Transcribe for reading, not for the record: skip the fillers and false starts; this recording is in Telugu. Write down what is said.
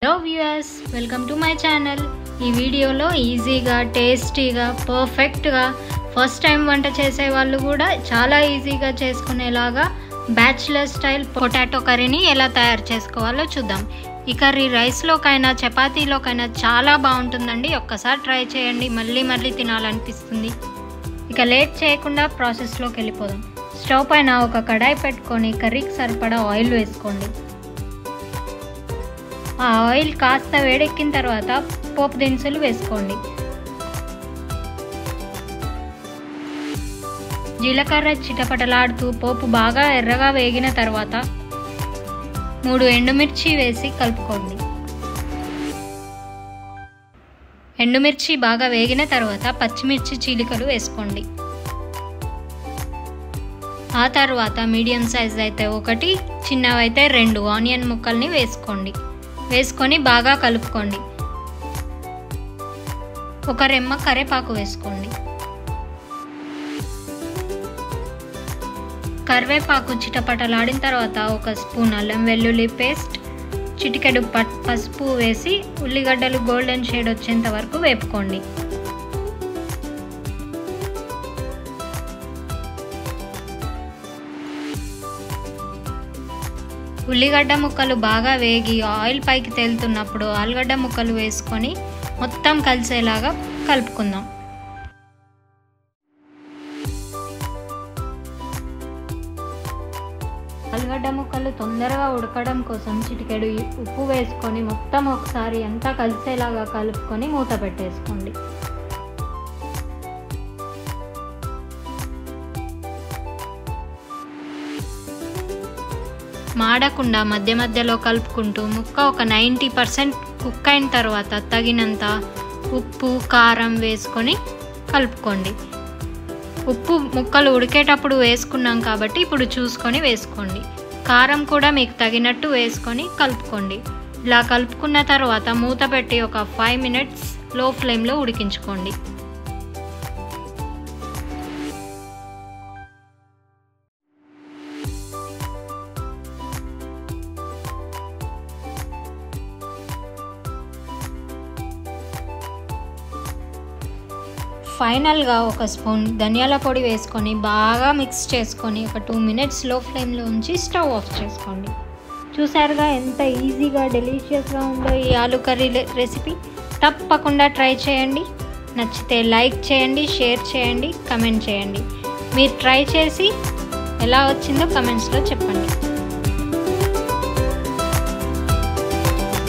Hello viewers, welcome to my channel. ఈ వీడియోలో ఈజీగా, టేస్టీగా, పర్ఫెక్ట్గా ఫస్ట్ టైం వంట చేసే వాళ్ళు కూడా చాలా ఈజీగా చేసుకునేలాగా బ్యాచిలర్ స్టైల్ పొటాటో కర్రీని ఎలా తయారు చేసుకోవాలో చూద్దాం. ఈ కర్రీ రైస్లోకైనా చపాతీలోకైనా చాలా బాగుంటుందండి. ఒక్కసారి ట్రై చేయండి, మళ్ళీ తినాలనిపిస్తుంది. ఇక లేట్ చేయకుండా ప్రాసెస్లోకి వెళ్ళిపోదాం. స్టవ్ పైన ఒక కడాయి పెట్టుకొని కర్రీకి సరిపడా ఆయిల్ వేసుకోండి. ఆ ఆయిల్ కాస్త వేడెక్కిన తర్వాత పోపు దినుసులు వేసుకోండి. జీలకర్ర చిటపటలాడుతూ పోపు బాగా ఎర్రగా వేగిన తర్వాత 3 ఎండుమిర్చి వేసి కలుపుకోండి. ఎండుమిర్చి బాగా వేగిన తర్వాత పచ్చిమిర్చి చీలికలు వేసుకోండి. ఆ తర్వాత మీడియం సైజ్ అయితే 1, చిన్నవైతే 2 ఆనియన్ ముక్కల్ని వేసుకొని బాగా కలుపుకోండి. ఒక రెమ్మ కరివేపాకు వేసుకోండి. కరివేపాకు చిటపటలాడిన తర్వాత 1 స్పూన్ అల్లం వెల్లుల్లి పేస్ట్, చిటికెడు పసుపు వేసి ఉల్లిగడ్డలు గోల్డెన్ షేడ్ వచ్చేంత వరకు వేపుకోండి. ఉల్లిగడ్డ ముక్కలు బాగా వేగి ఆయిల్ పైకి తేలుతున్నప్పుడు ఆలుగడ్డ ముక్కలు వేసుకొని మొత్తం కలిసేలాగా కలుపుకుందాం. ఆలుగడ్డ ముక్కలు తొందరగా ఉడకడం కోసం చిటికెడు ఉప్పు వేసుకొని మొత్తం ఒకసారి అంతా కలిసేలాగా కలుపుకొని మూత పెట్టేసుకోండి. మాడకుండా మధ్యలో కలుపుకుంటూ ముక్క ఒక 90% కుక్ అయిన తర్వాత తగినంత ఉప్పు, కారం వేసుకొని కలుపుకోండి. ఉప్పు ముక్కలు ఉడికేటప్పుడు వేసుకున్నాం కాబట్టి ఇప్పుడు చూసుకొని వేసుకోండి. కారం కూడా మీకు తగినట్టు వేసుకొని కలుపుకోండి. ఇలా కలుపుకున్న తర్వాత మూత పెట్టి ఒక 5 minutes లో ఫ్లేమ్లో ఉడికించుకోండి. ఫైనల్గా 1 స్పూన్ ధనియాల పొడి వేసుకొని బాగా మిక్స్ చేసుకొని ఒక 2 minutes లో ఫ్లేమ్లో ఉంచి స్టవ్ ఆఫ్ చేసుకోండి. చూసారుగా ఎంత ఈజీగా డెలీషియస్గా ఉందో ఈ ఆలు కర్రీ రెసిపీ. తప్పకుండా ట్రై చేయండి. నచ్చితే లైక్ చేయండి, షేర్ చేయండి, కమెంట్ చేయండి. మీరు ట్రై చేసి ఎలా వచ్చిందో కమెంట్స్లో చెప్పండి.